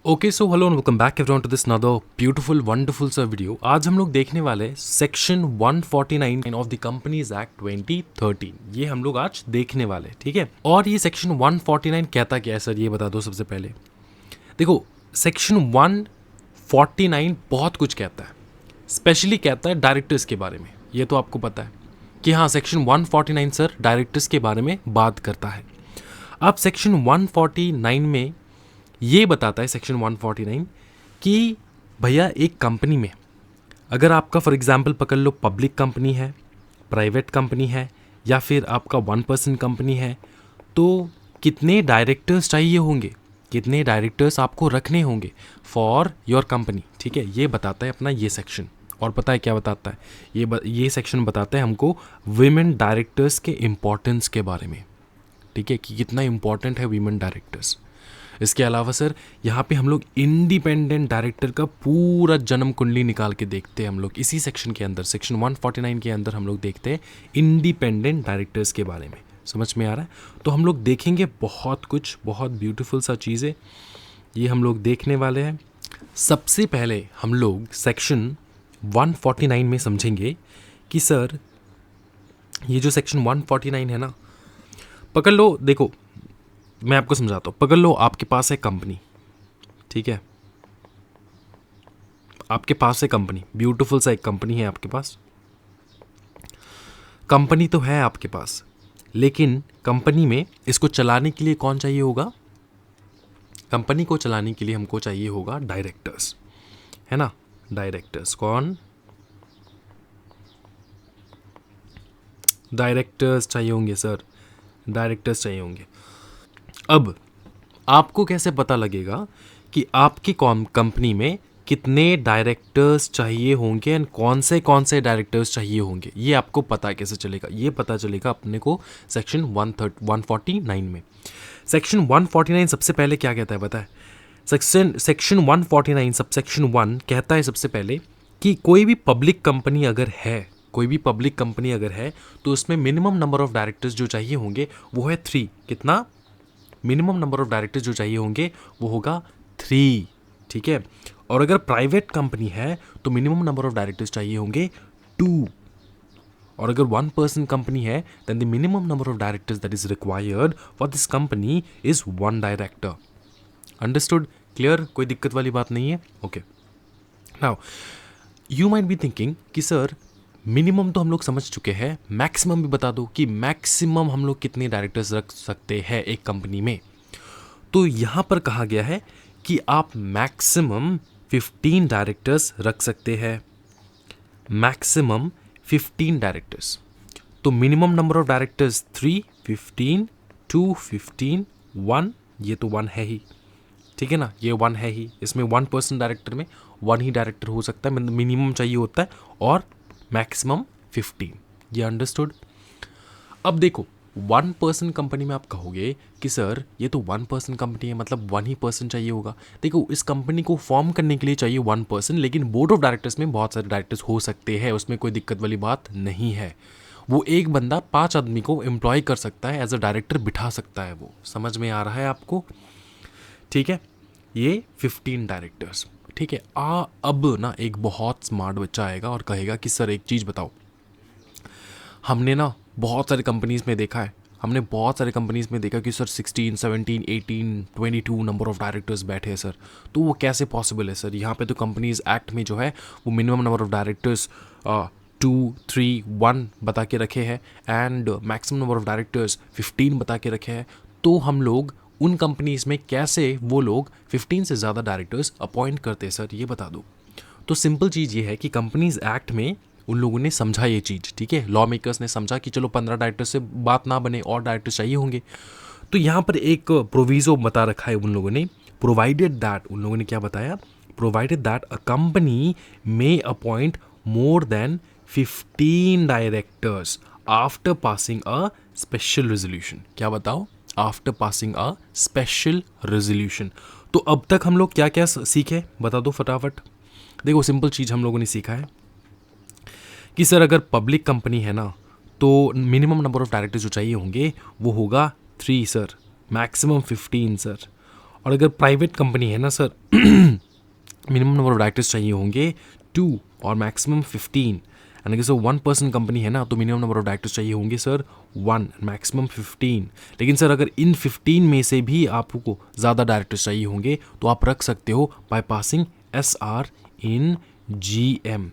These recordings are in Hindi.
Okay so hello and welcome back everyone to this another beautiful wonderful सा वीडियो। आज हम लोग देखने वाले हैं section 149 of the companies act 2013। ये हम लोग आज देखने वाले हैं, ठीक है। और ये सेक्शन 149 कहता क्या है सर, ये बता दो सबसे पहले। देखो, सेक्शन 149 बहुत कुछ कहता है, स्पेशली कहता है डायरेक्टर्स के बारे में। ये तो आपको पता है कि हाँ, सेक्शन 149 सर डायरेक्टर्स के बारे में बात करता है। अब सेक्शन 149 में ये बताता है, सेक्शन 149, कि भैया एक कंपनी में अगर आपका फॉर एग्जांपल पकड़ लो पब्लिक कंपनी है, प्राइवेट कंपनी है, या फिर आपका 1% कंपनी है, तो कितने डायरेक्टर्स चाहिए होंगे, कितने डायरेक्टर्स आपको रखने होंगे फॉर योर कंपनी, ठीक है। ये बताता है अपना ये सेक्शन। और पता है क्या बताता है ये सेक्शन बताता है हमको वीमेन डायरेक्टर्स के इम्पोर्टेंस के बारे में, ठीक है, कि कितना इम्पोर्टेंट है वीमेन डायरेक्टर्स। इसके अलावा सर यहाँ पे हम लोग इंडिपेंडेंट डायरेक्टर का पूरा जन्म कुंडली निकाल के देखते हैं। हम लोग इसी सेक्शन के अंदर, सेक्शन 149 के अंदर हम लोग देखते हैं इंडिपेंडेंट डायरेक्टर्स के बारे में। समझ में आ रहा है? तो हम लोग देखेंगे बहुत कुछ, बहुत ब्यूटीफुल सा चीज़ें ये हम लोग देखने वाले हैं। सबसे पहले हम लोग सेक्शन 149 में समझेंगे कि सर ये जो सेक्शन 149 है ना, पकड़ लो, देखो मैं आपको समझाता हूँ। पकड़ लो आपके पास है कंपनी, ठीक है, आपके पास है कंपनी, ब्यूटीफुल सा एक कंपनी है आपके पास। कंपनी तो है आपके पास, लेकिन कंपनी में इसको चलाने के लिए कौन चाहिए होगा? कंपनी को चलाने के लिए हमको चाहिए होगा डायरेक्टर्स, है ना। डायरेक्टर्स कौन? डायरेक्टर्स चाहिए होंगे सर, डायरेक्टर्स चाहिए होंगे। अब आपको कैसे पता लगेगा कि आपकी कंपनी में कितने डायरेक्टर्स चाहिए होंगे एंड कौन से डायरेक्टर्स चाहिए होंगे? ये आपको पता कैसे चलेगा? ये पता चलेगा अपने को सेक्शन 149 में। सेक्शन 149 सबसे पहले क्या कहता है पता है? सेक्शन 149 सबसेक्शन 1 कहता है सबसे पहले कि कोई भी पब्लिक कंपनी अगर है, कोई भी पब्लिक कंपनी अगर है, तो उसमें मिनिमम नंबर ऑफ डायरेक्टर्स जो चाहिए होंगे वो है 3। कितना? मिनिमम नंबर ऑफ डायरेक्टर्स जो चाहिए होंगे वो होगा 3, ठीक है। और अगर प्राइवेट कंपनी है तो मिनिमम नंबर ऑफ डायरेक्टर्स चाहिए होंगे 2। और अगर 1% कंपनी है then the minimum number of directors that is required for this company is 1 director. Understood? Clear? कोई दिक्कत वाली बात नहीं है? Okay. Now you might be thinking कि सर मिनिमम तो हम लोग समझ चुके हैं, मैक्सिमम भी बता दो कि मैक्सिमम हम लोग कितने डायरेक्टर्स रख सकते हैं एक कंपनी में। तो यहाँ पर कहा गया है कि आप मैक्सिमम 15 डायरेक्टर्स रख सकते हैं, मैक्सिमम 15 डायरेक्टर्स। तो मिनिमम नंबर ऑफ डायरेक्टर्स 3, 15, 2, 15, 1, ये तो 1 है ही, ठीक है ना, ये 1 है ही। इसमें 1% डायरेक्टर में 1 ही डायरेक्टर हो सकता है, मिनिमम चाहिए होता है, और मैक्सिमम 15। ये अंडरस्टूड? अब देखो 1% कंपनी में आप कहोगे कि सर ये तो 1% कंपनी है, मतलब 1 ही पर्सन चाहिए होगा। देखो, इस कंपनी को फॉर्म करने के लिए चाहिए 1%, लेकिन बोर्ड ऑफ डायरेक्टर्स में बहुत सारे डायरेक्टर्स हो सकते हैं, उसमें कोई दिक्कत वाली बात नहीं है। वो एक बंदा 5 आदमी को एम्प्लॉय कर सकता है, एज अ डायरेक्टर बिठा सकता है वो। समझ में आ रहा है आपको? ठीक है, ये 15 डायरेक्टर्स, ठीक है। अब ना एक बहुत स्मार्ट बच्चा आएगा और कहेगा कि सर एक चीज़ बताओ, हमने ना बहुत सारे कंपनीज़ में देखा है, हमने बहुत सारे कंपनीज़ में देखा कि सर 16, 17, 18, 22 नंबर ऑफ डायरेक्टर्स बैठे हैं सर, तो वो कैसे पॉसिबल है सर? यहाँ पे तो कंपनीज एक्ट में जो है वो मिनिमम नंबर ऑफ डायरेक्टर्स 2, 3, 1 बता के रखे हैं, and maximum number of directors 15 बता के रखे हैं। तो हम लोग उन कंपनीज़ में कैसे वो लोग 15 से ज़्यादा डायरेक्टर्स अपॉइंट करते हैं सर, ये बता दो। तो सिंपल चीज़ ये है कि कंपनीज एक्ट में उन लोगों ने समझा ये चीज़, ठीक है, लॉ मेकर्स ने समझा कि चलो 15 डायरेक्टर से बात ना बने, और डायरेक्टर्स चाहिए होंगे। तो यहाँ पर एक प्रोविज़ो बता रखा है उन लोगों ने, प्रोवाइडेड दैट, उन लोगों ने क्या बताया? Provided that a company may appoint more than 15 directors after passing a special resolution. क्या बताओ? After passing a special resolution. तो अब तक हम लोग क्या क्या सीखे, बता दो फटाफट। देखो, सिंपल चीज़ हम लोगों ने सीखा है कि सर अगर पब्लिक कंपनी है ना, तो मिनिमम नंबर ऑफ डायरेक्टर्स जो चाहिए होंगे वो होगा 3 सर, मैक्सिमम 15 सर। और अगर प्राइवेट कंपनी है ना sir, minimum number of directors चाहिए होंगे 2 और मैक्सिमम 15। एंड अगर सर 1% कंपनी है ना तो मिनिमम नंबर ऑफ डायरेक्टर्स चाहिए होंगे सर 1, मैक्सिमम 15। लेकिन सर अगर इन 15 में से भी आपको ज़्यादा डायरेक्टर्स चाहिए होंगे तो आप रख सकते हो by passing SR in GM।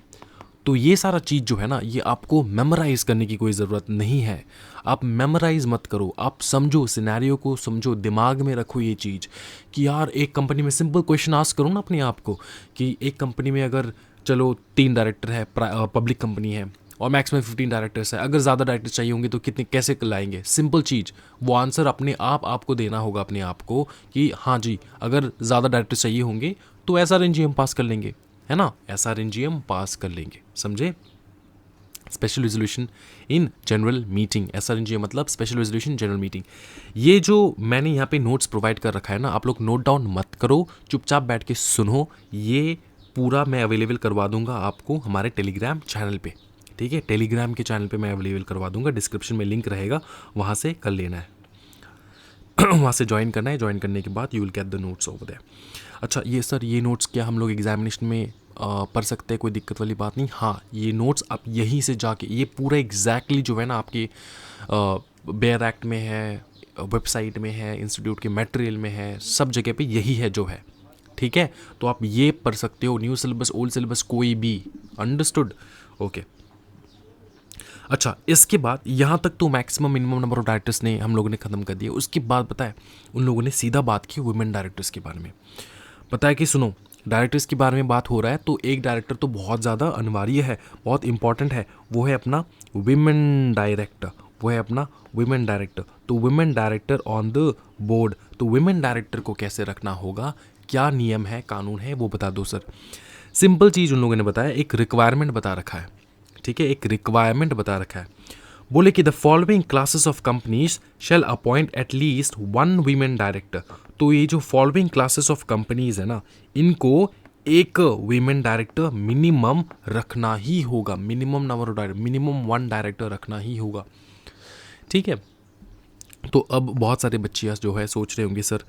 तो ये सारा चीज़ जो है ना, ये आपको मेमोराइज़ करने की कोई ज़रूरत नहीं है। आप मेमोराइज़ मत करो, आप समझो, सिनेरियो को समझो, दिमाग में रखो ये चीज़ कि यार एक कंपनी में सिंपल क्वेश्चन आस्क करो ना अपने आप को कि एक कंपनी में अगर चलो 3 डायरेक्टर है, पब्लिक कंपनी है और मैक्सिमम 15 डायरेक्टर्स है, अगर ज़्यादा डायरेक्टर्स चाहिए होंगे तो कितने कैसे लाएंगे? सिंपल चीज़, वो आंसर अपने आप आपको देना होगा अपने आप को कि हाँ जी, अगर ज़्यादा डायरेक्टर्स चाहिए होंगे तो SRNGM पास कर लेंगे, है ना, SRNGM पास कर लेंगे, समझे? Special resolution in general meeting, SRNGM मतलब स्पेशल रेजोल्यूशन जनरल मीटिंग। ये जो मैंने यहाँ पे नोट्स प्रोवाइड कर रखा है ना, आप लोग नोट डाउन मत करो, चुपचाप बैठ के सुनो। ये पूरा मैं अवेलेबल करवा दूंगा आपको हमारे टेलीग्राम चैनल पे, ठीक है? टेलीग्राम के चैनल पे मैं अवेलेबल करवा दूंगा, डिस्क्रिप्शन में लिंक रहेगा, वहाँ से कर लेना है। वहाँ से ज्वाइन करना है, ज्वाइन करने के बाद you will get the notes over there. अच्छा ये सर, ये नोट्स क्या हम लोग एग्जामिनेशन में पढ़ सकते हैं, कोई दिक्कत वाली बात नहीं? हाँ, ये नोट्स आप यहीं से जाके, ये पूरा एग्जैक्टली जो है ना आपके बेयर एक्ट में है, वेबसाइट में है, इंस्टीट्यूट के मटेरियल में है, सब जगह पे यही है जो है, ठीक है? तो आप ये पढ़ सकते हो, न्यू सिलेबस ओल्ड सिलेबस कोई भी, अंडरस्टूड? ओके। अच्छा, इसके बाद यहाँ तक तो maximum minimum number of directors ने हम लोगों ने ख़त्म कर दिया। उसके बाद पता है उन लोगों ने सीधा बात की वुमेन डायरेक्टर्स के बारे में। पता है कि सुनो, डायरेक्टर्स के बारे में बात हो रहा है तो एक डायरेक्टर तो बहुत ज़्यादा अनिवार्य है, बहुत इंपॉर्टेंट है, वो है अपना विमेन डायरेक्टर, वो है अपना विमेन डायरेक्टर। तो women director on the board, तो विमेन डायरेक्टर को कैसे रखना होगा, क्या नियम है, कानून है, वो बता दो सर। सिंपल चीज़ उन लोगों ने बताया, एक रिक्वायरमेंट बता रखा है, ठीक है? एक रिक्वायरमेंट बता रखा है, बोले कि the following classes of companies shall appoint at least 1 women director. तो ये जो फॉलोइंग क्लासेस ऑफ कंपनीज है ना, इनको एक वीमेन डायरेक्टर मिनिमम रखना ही होगा, minimum number of director, minimum 1 director रखना ही होगा, ठीक है? तो अब बहुत सारे बच्चियाँ जो है सोच रहे होंगे सर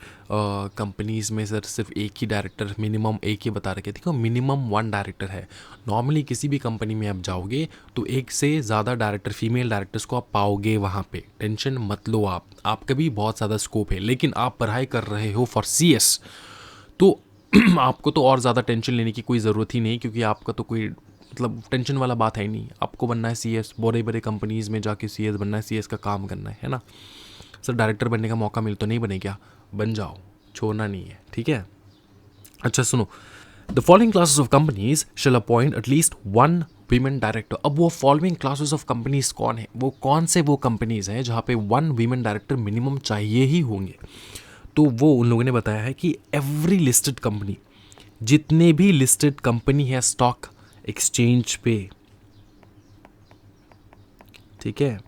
कंपनीज़ में सर सिर्फ एक ही डायरेक्टर, मिनिमम एक ही बता रखे, देखो मिनिमम 1 डायरेक्टर है। नॉर्मली किसी भी कंपनी में आप जाओगे तो एक से ज़्यादा डायरेक्टर, फीमेल डायरेक्टर्स को आप पाओगे वहाँ पे, टेंशन मत लो आप, आपका भी बहुत ज़्यादा स्कोप है। लेकिन आप पढ़ाई कर रहे हो फॉर CS, तो आपको तो और ज़्यादा टेंशन लेने की कोई ज़रूरत ही नहीं, क्योंकि आपका तो कोई मतलब टेंशन वाला बात है ही नहीं। आपको बनना है CS, बड़े बड़े कंपनीज़ में जाके CS बनना है, CS का काम करना है ना। सर डायरेक्टर बनने का मौका मिले तो नहीं बने क्या? बन जाओ, छोड़ना नहीं है, ठीक है? अच्छा सुनो, the following classes of companies shall appoint at least 1 women director. अब वो फॉलोइंग क्लासेस ऑफ कंपनीज कौन है, वो कौन से वो कंपनीज हैं जहाँ पे 1 वीमेन डायरेक्टर मिनिमम चाहिए ही होंगे? तो वो उन लोगों ने बताया है कि एवरी लिस्टेड कंपनी, जितने भी लिस्टेड कंपनी है स्टॉक एक्सचेंज पे, ठीक है,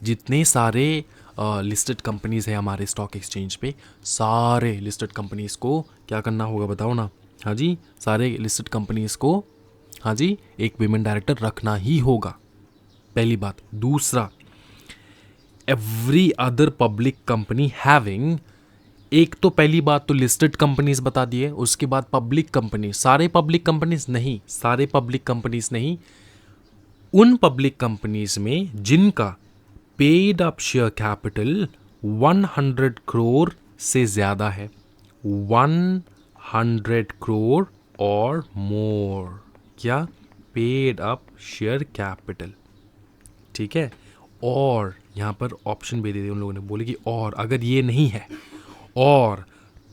जितने सारे लिस्टेड कंपनीज है हमारे स्टॉक एक्सचेंज पे, सारे लिस्टेड कंपनीज को क्या करना होगा बताओ ना? हाँ जी, सारे लिस्टेड कंपनीज को, हाँ जी, एक विमेन डायरेक्टर रखना ही होगा, पहली बात। दूसरा, every other public company having, एक तो पहली बात तो लिस्टेड कंपनीज बता दिए, उसके बाद पब्लिक कंपनी, सारे पब्लिक कंपनीज नहीं, सारे पब्लिक कंपनीज नहीं, उन पब्लिक कंपनीज में जिनका paid up share capital 100 crore से ज़्यादा है, 100 करोड़ और मोर, क्या? पेड अप शेयर कैपिटल, ठीक है? और यहाँ पर ऑप्शन भी दे दिए उन लोगों ने, बोले कि और अगर ये नहीं है, और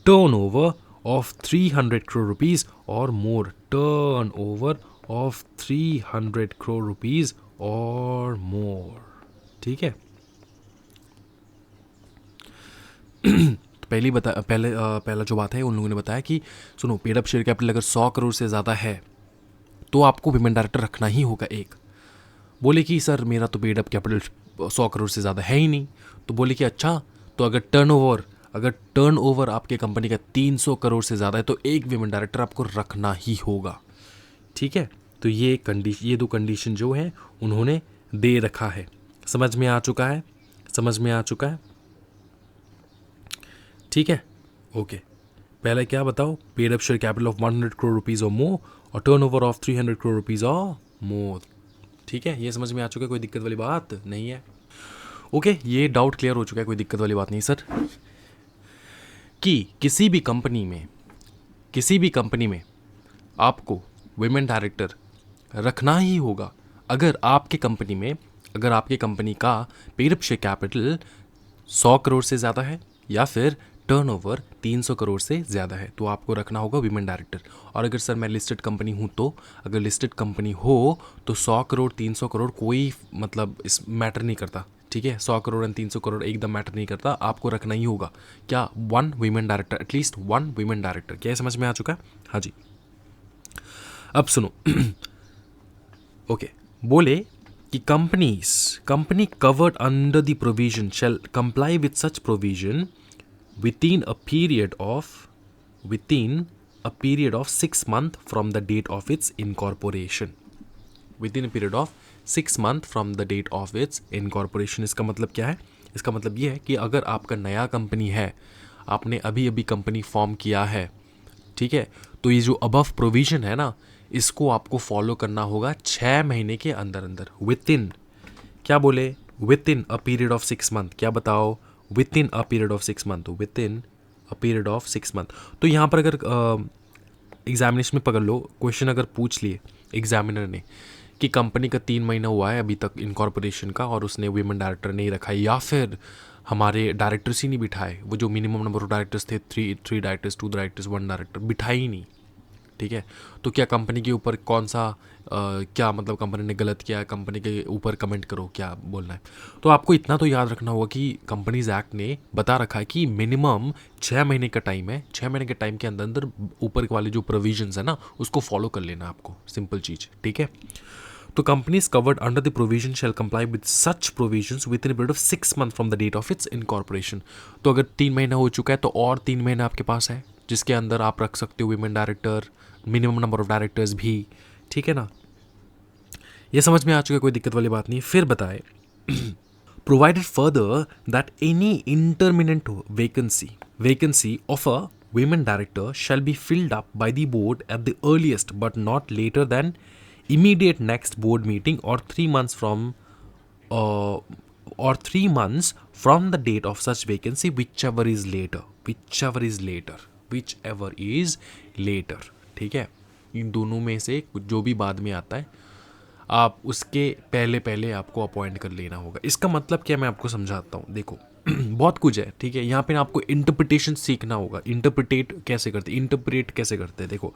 टर्नओवर ऑफ 300 करोड़ रुपीज़ और मोर, टर्नओवर ऑफ 300 करोड़ रुपीज़ और मोर, ठीक है? तो पहला जो बात है उन लोगों ने बताया कि सुनो, पेड अप शेयर कैपिटल अगर 100 करोड़ से ज़्यादा है तो आपको विमेन डायरेक्टर रखना ही होगा एक। बोले कि सर मेरा तो पेड अप कैपिटल 100 करोड़ से ज़्यादा है ही नहीं। तो बोले कि अच्छा, तो अगर टर्नओवर आपके कंपनी का 300 करोड़ से ज़्यादा है तो एक विमेन डायरेक्टर आपको रखना ही होगा, ठीक है? तो ये 2 कंडीशन जो है उन्होंने दे रखा है। समझ में आ चुका है? समझ में आ चुका है? ठीक है, ओके। पहले क्या बताओ, paid up share capital of 100 crore rupees और मोर और turn over of 300 crore rupees और मोर। ठीक है, ये समझ में आ चुका है, कोई दिक्कत वाली बात नहीं है। ओके, ये डाउट क्लियर हो चुका है, कोई दिक्कत वाली बात नहीं सर। कि किसी भी कंपनी में आपको विमेन डायरेक्टर रखना ही होगा अगर आपके कंपनी का paid up share capital 100 crore से ज़्यादा है या फिर टर्नओवर 300 करोड़ से ज़्यादा है, तो आपको रखना होगा विमेन डायरेक्टर। और अगर सर मैं लिस्टेड कंपनी हूँ तो अगर लिस्टेड कंपनी हो तो 100 करोड़ 300 करोड़ कोई मतलब इस मैटर नहीं करता। ठीक है, 100 करोड़ एंड 300 करोड़ एकदम मैटर नहीं करता, आपको रखना ही होगा क्या, one women director, at least one women director. क्या समझ में आ चुका है? हाँ जी। अब सुनो ओके, बोले कि company covered under the provision shall comply with such provision within a period of 6 months from the date of its incorporation। within a period of 6 months from the date of its incorporation। इसका मतलब क्या है? इसका मतलब ये है कि अगर आपका नया कंपनी है, आपने अभी अभी कंपनी फॉर्म किया है, ठीक है, तो ये जो अबव प्रोविजन है ना, इसको आपको फॉलो करना होगा 6 महीने के अंदर अंदर। विद क्या बोले? With in a period of 6 month. क्या बताओ? With in a period of 6 month. With in a period of 6 month. तो यहाँ पर अगर एग्जामिनेशन में पकड़ लो, क्वेश्चन अगर पूछ लिए एग्जामिनर ने कि कंपनी का 3 महीना हुआ है अभी तक इनकॉर्पोरेशन का और उसने वीमेन डायरेक्टर नहीं रखा है, या फिर हमारे डायरेक्टर्स ही नहीं बिठाए, वो जो मिनिमम नंबर ऑफ डायरेक्टर्स थे, थ्री डायरेक्टर्स, 2 डायरेक्टर्स, 1 डायरेक्टर, बिठाए ही नहीं, ठीक है, तो क्या कंपनी के ऊपर कौन सा क्या मतलब कंपनी ने गलत किया है, कंपनी के ऊपर कमेंट करो, क्या बोलना है। तो आपको इतना तो याद रखना होगा कि कंपनीज एक्ट ने बता रखा है कि मिनिमम 6 महीने का टाइम है, 6 महीने के टाइम के अंदर अंदर ऊपर वाले जो प्रोविजंस है ना उसको फॉलो कर लेना आपको, सिंपल चीज़, ठीक है। तो companies covered under the provision shall comply with such provisions within period of 6 month from the date of its incorporation. तो अगर 3 महीना हो चुका है तो और 3 महीना आपके पास है जिसके अंदर आप रख सकते हो women director, minimum number of directors भी, ठीक है ना। ये समझ में आ चुका है, कोई दिक्कत वाली बात नहीं। फिर बताए provided further that any intermittent vacancy of a women director shall be filled up by the board at the earliest but not later than immediate next board meeting or 3 months from the date of such vacancy, whichever is later। ठीक है, इन दोनों में से जो भी बाद में आता है आप उसके पहले पहले आपको अपॉइंट कर लेना होगा। इसका मतलब क्या, मैं आपको समझाता हूँ। देखो बहुत कुछ है, ठीक है, यहाँ पे आपको इंटरप्रिटेशन सीखना होगा। इंटरप्रिट कैसे करते हैं देखो,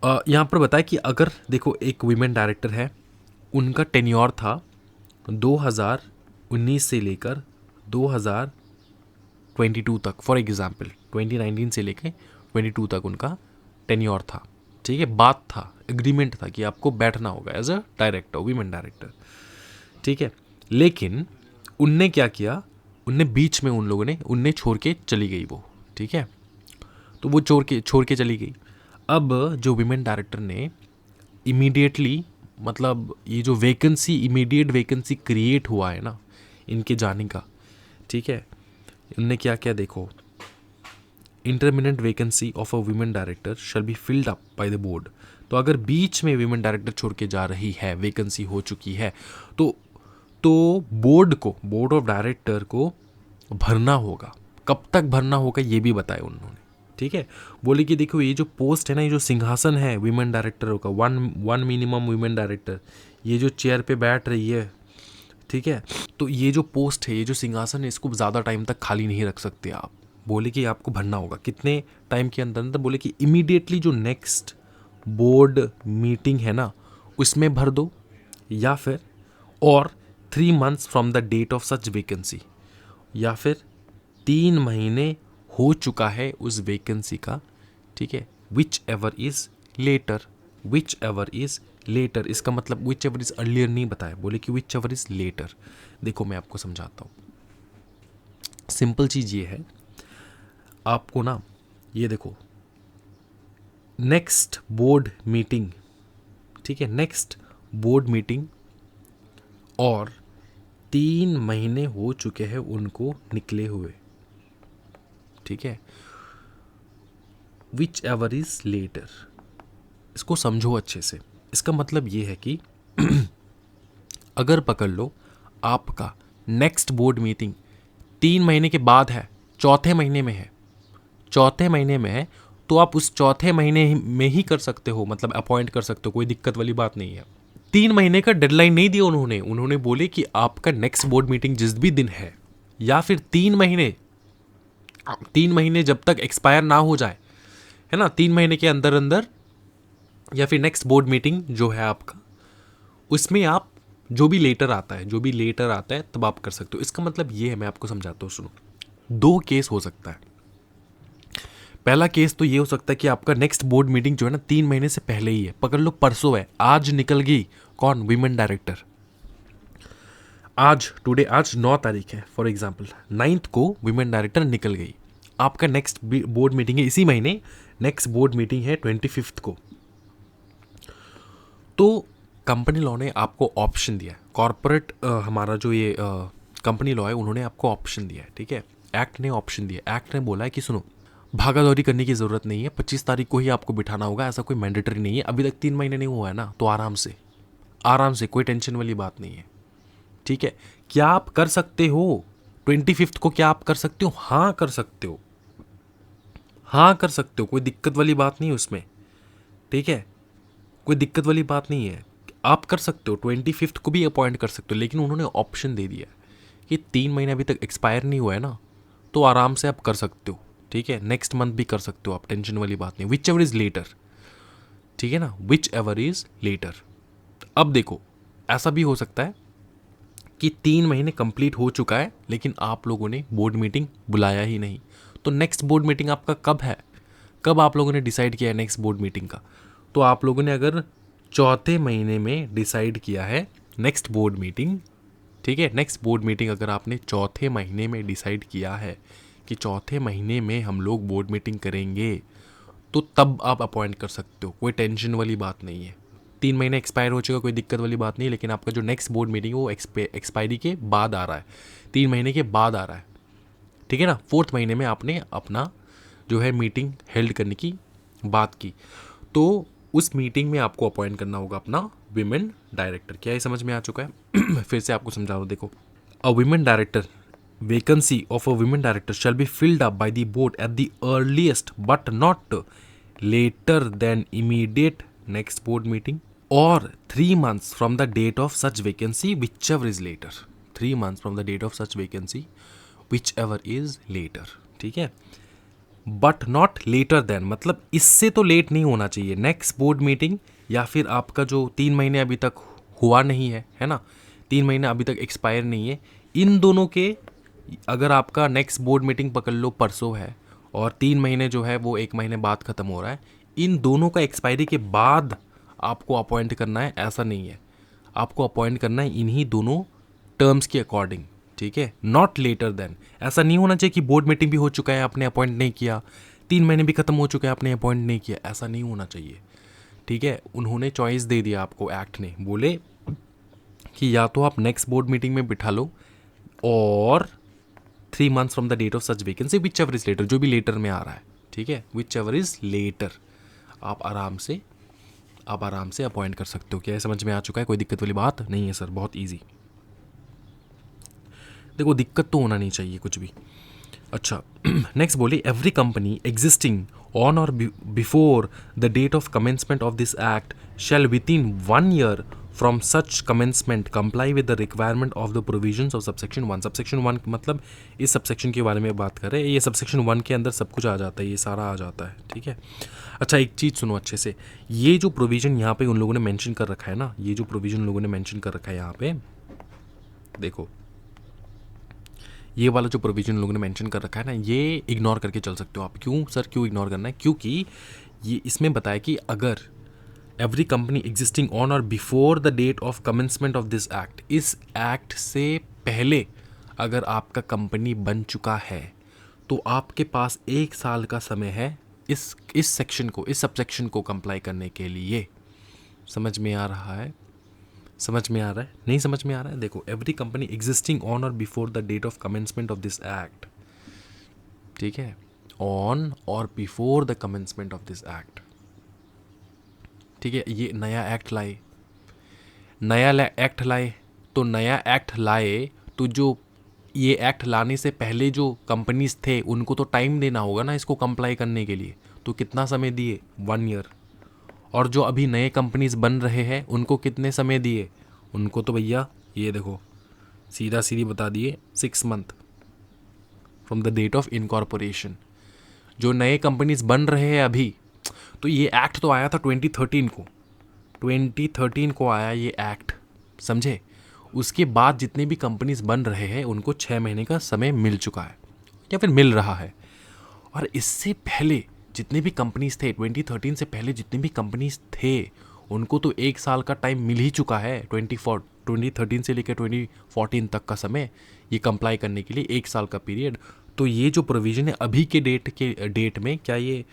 यहाँ पर बताया कि अगर देखो एक वीमेन डायरेक्टर है, उनका टेन्योर था 2019 से लेकर 2022 तक, फॉर एग्जांपल 2019 से लेकर 22 तक उनका टेन्योर था, ठीक है, बात था, एग्रीमेंट था कि आपको बैठना होगा as a director, women director, ठीक है। लेकिन उनने क्या किया, उनने बीच में उनने छोड़ के चली गई वो, ठीक है, तो वो छोड़ के चली गई। अब जो वीमेन डायरेक्टर ने इमीडिएटली, मतलब ये जो इमीडिएट वैकेंसी क्रिएट हुआ है ना इनके जाने का, ठीक है, इनने क्या क्या देखो, intermittent vacancy of a women director shall be filled up by the board. तो अगर बीच में वीमेन डायरेक्टर छोड़ के जा रही है, वैकेंसी हो चुकी है, तो बोर्ड ऑफ डायरेक्टर को भरना होगा। कब तक भरना होगा ये भी बताया उन्होंने, ठीक है। बोले कि देखो ये जो पोस्ट है ना, ये जो सिंहासन है वीमेन डायरेक्टर का, वन मिनिमम वीमेन डायरेक्टर, ये जो चेयर पे बैठ रही है, ठीक है, तो ये जो पोस्ट है, ये जो सिंहासन है, इसको ज़्यादा टाइम तक खाली नहीं रख सकते आप। बोले कि आपको भरना होगा कितने टाइम के अंदर अंदर, बोले कि इमीडिएटली जो नेक्स्ट बोर्ड मीटिंग है ना उसमें भर दो, या फिर और 3 months from the date of such vacancy, या फिर 3 महीने हो चुका है उस वैकेंसी का, ठीक है, विच एवर इज लेटर। इसका मतलब विच एवर इज अर्लियर नहीं बताया, बोले कि विच एवर इज लेटर। देखो मैं आपको समझाता हूँ, सिंपल चीज़ ये है, आपको ना ये देखो, नेक्स्ट बोर्ड मीटिंग, ठीक है, नेक्स्ट बोर्ड मीटिंग और 3 महीने हो चुके हैं उनको निकले हुए, ठीक है। विच एवर इज लेटर, इसको समझो अच्छे से। इसका मतलब ये है कि अगर पकड़ लो आपका नेक्स्ट बोर्ड मीटिंग 3 महीने के बाद है, चौथे महीने में है, चौथे महीने में है, तो आप उस चौथे महीने में ही कर सकते हो, मतलब अपॉइंट कर सकते हो, कोई दिक्कत वाली बात नहीं है। 3 महीने का डेडलाइन नहीं दिया उन्होंने बोले कि आपका नेक्स्ट बोर्ड मीटिंग जिस भी दिन है, या फिर 3 महीने जब तक एक्सपायर ना हो जाए, है ना, 3 महीने के अंदर अंदर, या फिर नेक्स्ट बोर्ड मीटिंग जो है आपका, उसमें आप जो भी लेटर आता है तब आप कर सकते हो। इसका मतलब ये है, मैं आपको समझाता हूँ, सुनो। 2 केस हो सकता है। पहला केस तो ये हो सकता है कि आपका नेक्स्ट बोर्ड मीटिंग जो है ना 3 महीने से पहले ही है, पकड़ लो परसों है, आज निकल गई कौन, विमेन डायरेक्टर, आज 9 तारीख है फॉर एग्जाम्पल, 9th को विमेन डायरेक्टर निकल गई, आपका नेक्स्ट बोर्ड मीटिंग है इसी महीने, नेक्स्ट बोर्ड मीटिंग है 25 को, तो कंपनी लॉ ने आपको ऑप्शन दिया है, कॉर्पोरेट हमारा जो ये कंपनी लॉ है उन्होंने आपको ऑप्शन दिया है, ठीक है। एक्ट ने ऑप्शन दिया, एक्ट ने बोला है कि सुनो, भागा दौड़ी करने की ज़रूरत नहीं है, 25 तारीख को ही आपको बिठाना होगा, ऐसा कोई मैंडेटरी नहीं है, अभी तक 3 महीने नहीं हुआ है ना, तो आराम से कोई टेंशन वाली बात नहीं है, ठीक है। क्या आप कर सकते हो 25 को, क्या आप कर सकते हो? हाँ कर सकते हो, हाँ कर सकते हो, कोई दिक्कत वाली बात नहीं है उसमें, ठीक है, कोई दिक्कत वाली बात नहीं है, आप कर सकते हो, 25 को भी अपॉइंट कर सकते हो, लेकिन उन्होंने ऑप्शन दे दिया कि 3 महीने अभी तक एक्सपायर नहीं हुआ है ना, तो आराम से आप कर सकते हो, ठीक है। नेक्स्ट मंथ भी कर सकते हो आप, टेंशन वाली बात नहीं, विच एवर इज लेटर, ठीक है ना, विच एवर इज लेटर। अब देखो, ऐसा भी हो सकता है कि 3 महीने कंप्लीट हो चुका है लेकिन आप लोगों ने बोर्ड मीटिंग बुलाया ही नहीं, तो नेक्स्ट बोर्ड मीटिंग आपका कब है, कब आप लोगों ने डिसाइड किया है नेक्स्ट बोर्ड मीटिंग का, तो आप लोगों ने अगर चौथे महीने में डिसाइड किया है नेक्स्ट बोर्ड मीटिंग, ठीक है, नेक्स्ट बोर्ड मीटिंग अगर आपने चौथे महीने में डिसाइड किया है कि चौथे महीने में हम लोग बोर्ड मीटिंग करेंगे, तो तब आप अपॉइंट कर सकते हो, कोई टेंशन वाली बात नहीं है। 3 महीने एक्सपायर हो चुका, कोई दिक्कत वाली बात नहीं है, लेकिन आपका जो नेक्स्ट बोर्ड मीटिंग है वो एक्सपायरी के बाद आ रहा है, 3 महीने के बाद आ रहा है, ठीक है ना। 4th महीने में आपने अपना जो है मीटिंग हेल्ड करने की बात की, तो उस मीटिंग में आपको अपॉइंट करना होगा अपना विमेन डायरेक्टर। क्या ये समझ में आ चुका है? फिर से आपको समझा रहा हूँ, देखो। A women director, vacancy of a women director shall be filled up by the board at the earliest but not later than immediate next board meeting or 3 months from the date of such vacancy whichever is later, 3 months from the date of such vacancy whichever is later, ठीक है। बट नॉट लेटर देन, मतलब इससे तो लेट नहीं होना चाहिए नेक्स्ट बोर्ड मीटिंग, या फिर आपका जो 3 महीने अभी तक हुआ नहीं है ना, 3 महीने अभी तक एक्सपायर नहीं है, इन दोनों के, अगर आपका नेक्स्ट बोर्ड मीटिंग पकड़ लो परसों है और 3 महीने जो है वो 1 महीने बाद ख़त्म हो रहा है, इन दोनों का एक्सपायरी के बाद आपको अपॉइंट करना है, ऐसा नहीं है, आपको अपॉइंट करना है इन्हीं दोनों टर्म्स के अकॉर्डिंग, ठीक है, नॉट लेटर देन। ऐसा नहीं होना चाहिए कि बोर्ड मीटिंग भी हो चुका है आपने अपॉइंट नहीं किया, 3 महीने भी खत्म हो चुके हैं आपने अपॉइंट नहीं किया, ऐसा नहीं होना चाहिए, ठीक है। उन्होंने चॉइस दे दिया आपको, एक्ट ने बोले कि या तो आप नेक्स्ट बोर्ड मीटिंग में बिठा लो और 3 months from the date of such vacancy whichever is later, जो भी लेटर में आ रहा है, ठीक है, विच एवर इज लेटर, आप आराम से अपॉइंट कर सकते हो। क्या ये समझ में आ चुका है? कोई दिक्कत वाली बात नहीं है सर, बहुत ईजी। देखो दिक्कत तो होना नहीं चाहिए कुछ भी। अच्छा, नेक्स्ट बोले, every company existing on or before the date of commencement of this act shall within 1 year from such commencement comply with the requirement of the provisions of subsection 1। Subsection 1 मतलब इस सबसेक्शन के बारे में बात कर रहे हैं, ये सबसेक्शन 1 के अंदर सब कुछ आ जाता है, ये सारा आ जाता है, ठीक है। अच्छा, एक चीज़ सुनो अच्छे से, ये जो प्रोविज़न यहाँ पे उन लोगों ने मेंशन कर रखा है ना, ये जो प्रोविज़न लोगों ने मेंशन कर रखा है यहाँ पे, देखो ये वाला जो प्रोविज़न लोगों ने मेंशन कर रखा है ना, ये इग्नोर करके चल सकते हो आप। क्यों सर, क्यों इग्नोर करना है? क्योंकि ये इसमें बताया कि अगर every company existing on or before the date of commencement of this act, इस एक्ट से पहले अगर आपका कंपनी बन चुका है तो आपके पास 1 साल का समय है इस सेक्शन को, इस सबसेक्शन को कंप्लाई करने के लिए। समझ में आ रहा है? समझ में आ रहा है? नहीं समझ में आ रहा है? देखो, every company existing on or before the date of commencement of this act, ठीक है, on or before the commencement of this act, ठीक है, ये नया एक्ट लाए, तो नया एक्ट लाए तो जो ये एक्ट लाने से पहले जो कंपनीज थे उनको तो टाइम देना होगा ना इसको कंप्लाई करने के लिए, तो कितना समय दिए? 1 ईयर। और जो अभी नए कंपनीज बन रहे हैं उनको कितने समय दिए? उनको तो भैया ये देखो सीधा सीधी बता दिए 6 month from the date of incorporation. जो नए कंपनीज बन रहे हैं अभी, तो ये एक्ट तो आया था 2013 को, 2013 को आया ये एक्ट, समझे? उसके बाद जितने भी कंपनीज बन रहे हैं उनको 6 महीने का समय मिल चुका है या फिर मिल रहा है। और इससे पहले जितने भी कंपनीज थे, 2013 से पहले जितने भी कंपनीज थे उनको तो 1 साल का टाइम मिल ही चुका है। 2013 से लेकर 2014 तक का समय ये कंप्लाई करने के लिए 1 साल का पीरियड। तो ये जो प्रोविज़न है अभी के डेट में, क्या ये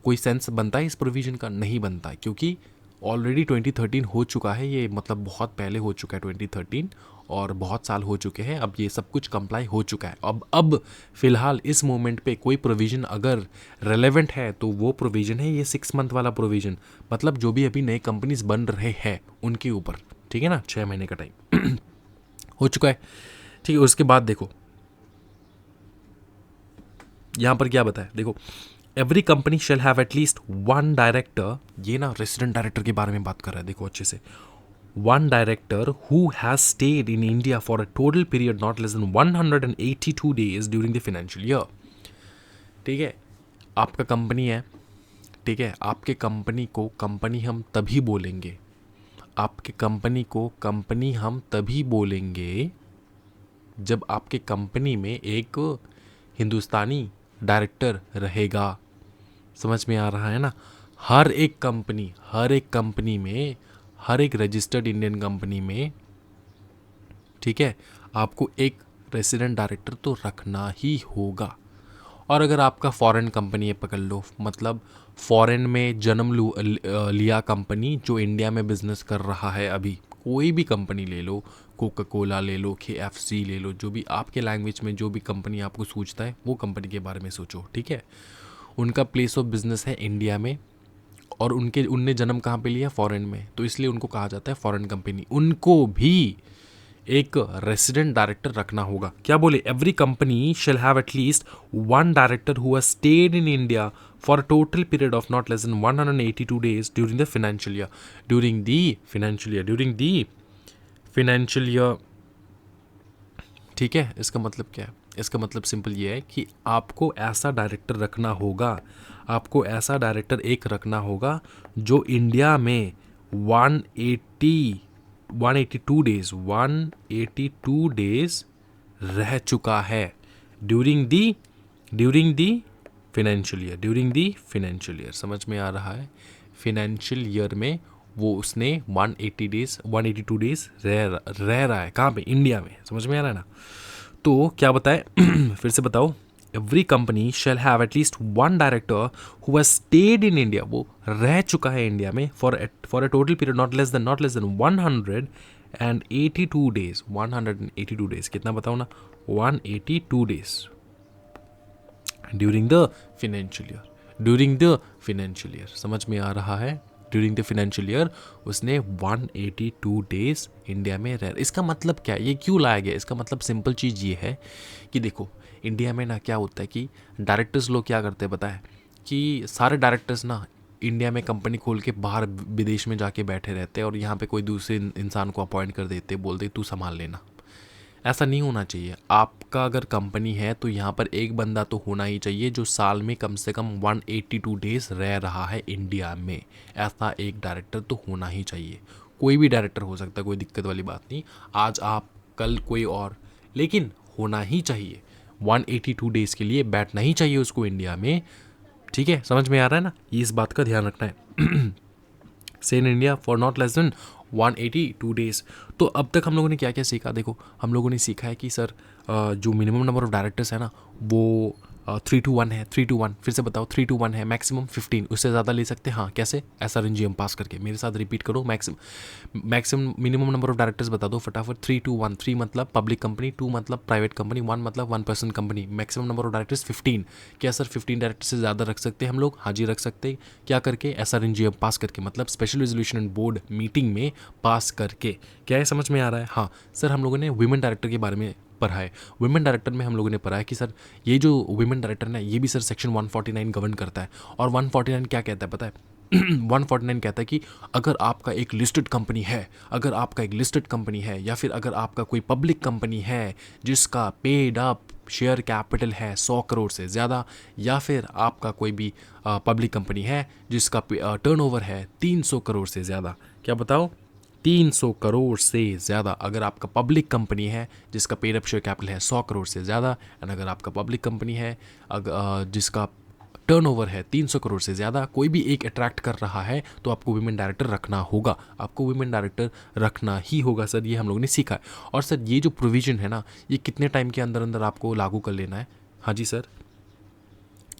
कोई सेंस बनता है इस प्रोविज़न का? नहीं बनता है, क्योंकि ऑलरेडी 2013 हो चुका है, ये मतलब बहुत पहले हो चुका है 2013, और बहुत साल हो चुके हैं, अब ये सब कुछ कंप्लाई हो चुका है। अब फ़िलहाल इस मोमेंट पे कोई प्रोविज़न अगर रेलेवेंट है तो वो प्रोविज़न है ये 6 मंथ वाला प्रोविज़न, मतलब जो भी अभी नए कंपनीज बन रहे हैं उनके ऊपर, ठीक है ना? 6 महीने का टाइम हो चुका है, ठीक है। उसके बाद देखो यहाँ पर क्या बताया, देखो, every company shall have at least 1 director, ये ना रेसिडेंट डायरेक्टर के बारे में बात कर रहा है, देखो अच्छे से। 1 director who has stayed in India for a total period not less than 182 days during the financial year, ठीक है। आपका कंपनी है, ठीक है, आपके कंपनी को कंपनी हम तभी बोलेंगे, आपके कंपनी को कंपनी हम तभी बोलेंगे जब आपके कंपनी में एक हिंदुस्तानी डायरेक्टर रहेगा। समझ में आ रहा है ना? हर एक कंपनी में, हर एक रजिस्टर्ड इंडियन कंपनी में, ठीक है, आपको एक रेसिडेंट डायरेक्टर तो रखना ही होगा। और अगर आपका फॉरेन कंपनी है, पकड़ लो, मतलब फॉरेन में जन्म लिया कंपनी जो इंडिया में बिजनेस कर रहा है, अभी कोई भी कंपनी ले लो, कोका कोला ले लो, KFC ले लो, जो भी आपके लैंग्वेज में जो भी कंपनी आपको सूझता है वो कंपनी के बारे में सोचो, ठीक है। उनका प्लेस ऑफ बिजनेस है इंडिया में, और उनने जन्म कहाँ पे लिया? फॉरेन में, तो इसलिए उनको कहा जाता है फॉरेन कंपनी। उनको भी एक रेसिडेंट डायरेक्टर रखना होगा। क्या बोले? Every company shall have at least 1 director who has stayed in India for a total period of not less than 182 days during the financial year, ठीक है। इसका मतलब क्या है? इसका मतलब सिंपल ये है कि आपको ऐसा डायरेक्टर रखना होगा, आपको ऐसा डायरेक्टर एक रखना होगा जो इंडिया में 182 डेज रह चुका है ड्यूरिंग दी फाइनेंशियल ईयर। समझ में आ रहा है? फाइनेंशियल ईयर में वो उसने 182 डेज रह रहा है, कहाँ पे? इंडिया में। समझ में आ रहा है ना? तो क्या बताए फिर से बताओ। Every company shall have at least 1 director who has stayed in India, वो रह चुका है इंडिया में for a total period not less than 182 days. 182 days कितना बताओ ना? 182 days during the financial year. समझ में आ रहा है? ड्यूरिंग द फाइनेंशियल ईयर उसने 182 डेज इंडिया में रह। इसका मतलब क्या? ये क्यों लाया गया? इसका मतलब सिंपल चीज़ ये है कि देखो, इंडिया में ना क्या होता है कि डायरेक्टर्स लोग क्या करते हैं पता है? कि सारे डायरेक्टर्स ना इंडिया में कंपनी खोल के बाहर विदेश में जाके बैठे रहते हैं, और यहाँ पे कोई दूसरे इंसान को अपॉइंट कर देते, बोलते तू संभाल लेना। ऐसा नहीं होना चाहिए। आपका अगर कंपनी है तो यहाँ पर एक बंदा तो होना ही चाहिए जो साल में कम से कम 182 डेज रह रहा है इंडिया में। ऐसा एक डायरेक्टर तो होना ही चाहिए। कोई भी डायरेक्टर हो सकता है, कोई दिक्कत वाली बात नहीं। आज आप, कल कोई और, लेकिन होना ही चाहिए। 182 डेज़ के लिए बैठना ही चाहिए उसको इंडिया में, ठीक है। समझ में आ रहा है ना? ये इस बात का ध्यान रखना है। से in India for not less than 182 days. तो अब तक हम लोगों ने क्या क्या सीखा? देखो, हम लोगों ने सीखा है कि सर जो मिनिमम नंबर ऑफ डायरेक्टर्स है ना, वो 3-1 है, 3-1, फिर से बताओ 3-1 है, मैक्सिमम 15, उससे ज़्यादा ले सकते हैं हाँ, कैसे, SRNGM पास करके। मेरे साथ रिपीट करो, maximum minimum number of directors बता दो फटाफट। 3-1, 3 मतलब पब्लिक कंपनी, 2 मतलब प्राइवेट कंपनी, 1 मतलब 1 person company, maximum number of directors 15। क्या सर 15 डायरेक्टर से ज़्यादा रख सकते हैं हम लोग? हाँ जी रख सकते हैं। क्या करके? SRNGM पास करके, मतलब special resolution and board meeting में पास करके। क्या है, समझ में आ रहा है? हाँ सर, हम लोगों ने वुमेन डायरेक्टर के बारे में पढ़ा है। वुमेन डायरेक्टर में हम लोगों ने पढ़ा है कि सर ये जो वुमेन डायरेक्टर है ये भी सर सेक्शन 149 गवर्न करता है। और 149 क्या कहता है पता है? 149 कहता है कि अगर आपका एक लिस्टेड कंपनी है, अगर आपका एक लिस्टेड कंपनी है, या फिर अगर आपका कोई पब्लिक कंपनी है जिसका पेड अप शेयर कैपिटल है 100 करोड़ से ज़्यादा, या फिर आपका कोई भी पब्लिक कंपनी है जिसका टर्नओवर है 300 करोड़ से ज़्यादा। क्या बताओ? 300 करोड़ से ज़्यादा। अगर आपका पब्लिक कंपनी है जिसका पेड अप शेयर कैपिटल है 100 करोड़ से ज़्यादा, एंड अगर आपका पब्लिक कंपनी है जिसका टर्नओवर है 300 करोड़ से ज़्यादा, कोई भी एक अट्रैक्ट कर रहा है, तो आपको वुमेन डायरेक्टर रखना होगा। आपको वुमेन डायरेक्टर रखना ही होगा सर, ये हम लोगों ने सीखा है। और सर ये जो प्रोविज़न है ना, ये कितने टाइम के अंदर अंदर आपको लागू कर लेना है? हाँ जी सर,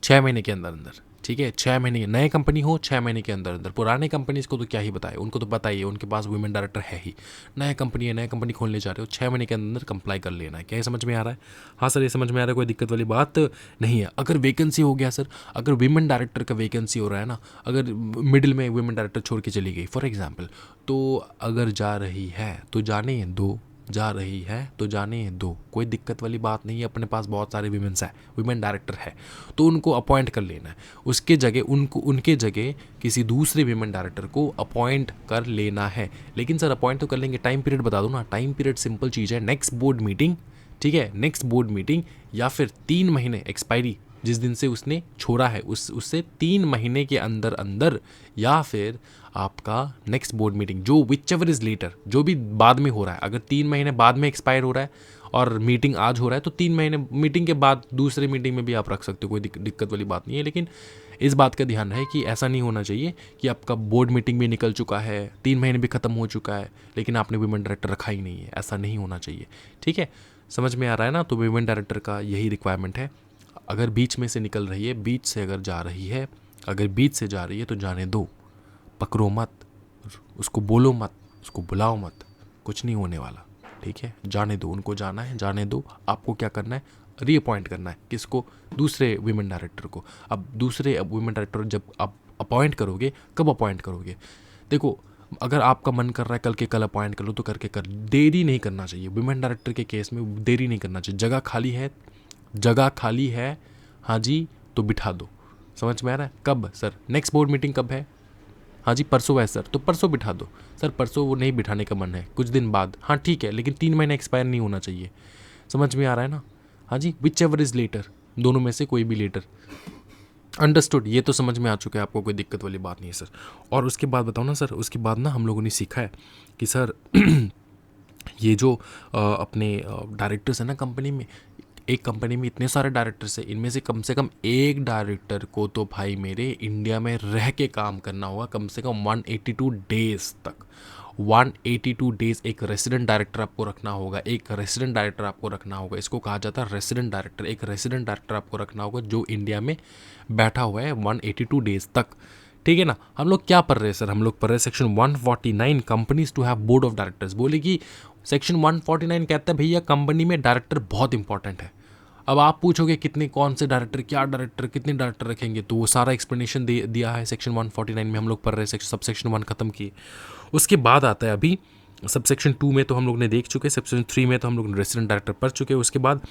6 महीने के अंदर अंदर। ठीक है, 6 महीने, नए कंपनी हो 6 महीने के अंदर अंदर। पुराने कंपनीज को तो क्या ही बताए, उनको तो पता ही है, उनके पास वुमेन डायरेक्टर है ही। नया कंपनी है, नया कंपनी खोलने जा रहे हो, 6 महीने के अंदर कंप्लाई कर लेना है। क्या ये समझ में आ रहा है? हाँ सर ये समझ में आ रहा है, कोई दिक्कत वाली बात नहीं है। अगर वैकेंसी हो गया सर, अगर वुमेन डायरेक्टर का वैकेंसी हो रहा है ना, अगर मिडिल में वुमेन डायरेक्टर छोड़ के चली गई फॉर एग्जाम्पल, तो अगर जा रही है तो जाने दो, जा रही है तो जाने दो, कोई दिक्कत वाली बात नहीं है। अपने पास बहुत सारे वुमेन्स है, वुमेन डायरेक्टर है, तो उनको अपॉइंट कर लेना है। उसके जगह उनके जगह किसी दूसरे वुमेन डायरेक्टर को अपॉइंट कर लेना है। लेकिन सर अपॉइंट तो कर लेंगे, टाइम पीरियड बता दो ना। टाइम पीरियड सिंपल चीज़ है, नेक्स्ट बोर्ड मीटिंग। ठीक है, नेक्स्ट बोर्ड मीटिंग, या फिर 3 महीने एक्सपायरी जिस दिन से उसने छोड़ा है उससे 3 महीने के अंदर अंदर, या फिर आपका नेक्स्ट बोर्ड मीटिंग जो विच एवर इज़ लेटर, जो भी बाद में हो रहा है। अगर 3 महीने बाद में एक्सपायर हो रहा है और मीटिंग आज हो रहा है, तो 3 महीने मीटिंग के बाद दूसरे मीटिंग में भी आप रख सकते हो, कोई दिक्कत वाली बात नहीं है। लेकिन इस बात का ध्यान रहे कि ऐसा नहीं होना चाहिए कि आपका बोर्ड मीटिंग भी निकल चुका है, 3 महीने भी ख़त्म हो चुका है, लेकिन आपने वुमेन डायरेक्टर रखा ही नहीं है। ऐसा नहीं होना चाहिए। ठीक है, समझ में आ रहा है ना? तो वुमेन डायरेक्टर का यही रिक्वायरमेंट है। अगर बीच में से निकल रही है, बीच से अगर जा रही है, अगर बीच से जा रही है तो जाने दो, पकड़ो मत, उसको बोलो मत, उसको बुलाओ मत, कुछ नहीं होने वाला। ठीक है, जाने दो, उनको जाना है, जाने दो। आपको क्या करना है? रीअपॉइंट करना है। किसको? दूसरे वुमेन डायरेक्टर को। अब दूसरे वुमेन डायरेक्टर जब आप अपॉइंट करोगे, कब अपॉइंट करोगे? देखो, अगर आपका मन कर रहा है कल के कल अपॉइंट कर लो तो करके कर, देरी नहीं करना चाहिए। वुमेन डायरेक्टर के केस में देरी नहीं करना चाहिए। जगह खाली है, जगह खाली है, हाँ जी, तो बिठा दो। समझ में आ रहा है? कब सर? नेक्स्ट बोर्ड मीटिंग कब है? हाँ जी परसों है सर, तो परसों बिठा दो। सर परसों वो नहीं बिठाने का मन है, कुछ दिन बाद, हाँ ठीक है, लेकिन 3 महीने एक्सपायर नहीं होना चाहिए। समझ में आ रहा है ना? हाँ जी, विच एवर इज़ लेटर, दोनों में से कोई भी लेटर। अंडरस्टूड, ये तो समझ में आ चुका है आपको, कोई दिक्कत वाली बात नहीं है सर। और उसके बाद बताओ ना सर, उसके बाद ना हम लोगों ने सीखा है कि सर ये जो अपने डायरेक्टर्स हैं ना कंपनी में, एक कंपनी में इतने सारे डायरेक्टर्स हैं, इनमें से कम एक डायरेक्टर को तो भाई मेरे इंडिया में रह के काम करना होगा कम से कम 182 डेज तक। 182 डेज एक रेसिडेंट डायरेक्टर आपको रखना होगा, एक रेसिडेंट डायरेक्टर आपको रखना होगा। इसको कहा जाता है रेसिडेंट डायरेक्टर। एक रेसिडेंट डायरेक्टर आपको रखना होगा जो इंडिया में बैठा हुआ है 182 डेज तक। ठीक है ना? हम लोग क्या पढ़ रहे हैं सर? हम लोग पढ़ रहे हैं section 149 companies to have board of directors. बोले कि सेक्शन 149 कहता है भैया कंपनी में डायरेक्टर बहुत इंपॉर्टेंट है। अब आप पूछोगे कितने, कौन से डायरेक्टर, क्या डायरेक्टर, कितने डायरेक्टर रखेंगे, तो वो सारा एक्सप्लेनेशन दिया है सेक्शन 149 में। हम लोग पढ़ रहे हैं, सब सेक्शन 1 खत्म किए। उसके बाद आता है अभी सब सेक्शन 2 में तो हम लोग ने देख चुके, सेक्शन 3 में तो हम लोग रेसिडेंट डायरेक्टर पढ़ चुके। उसके बाद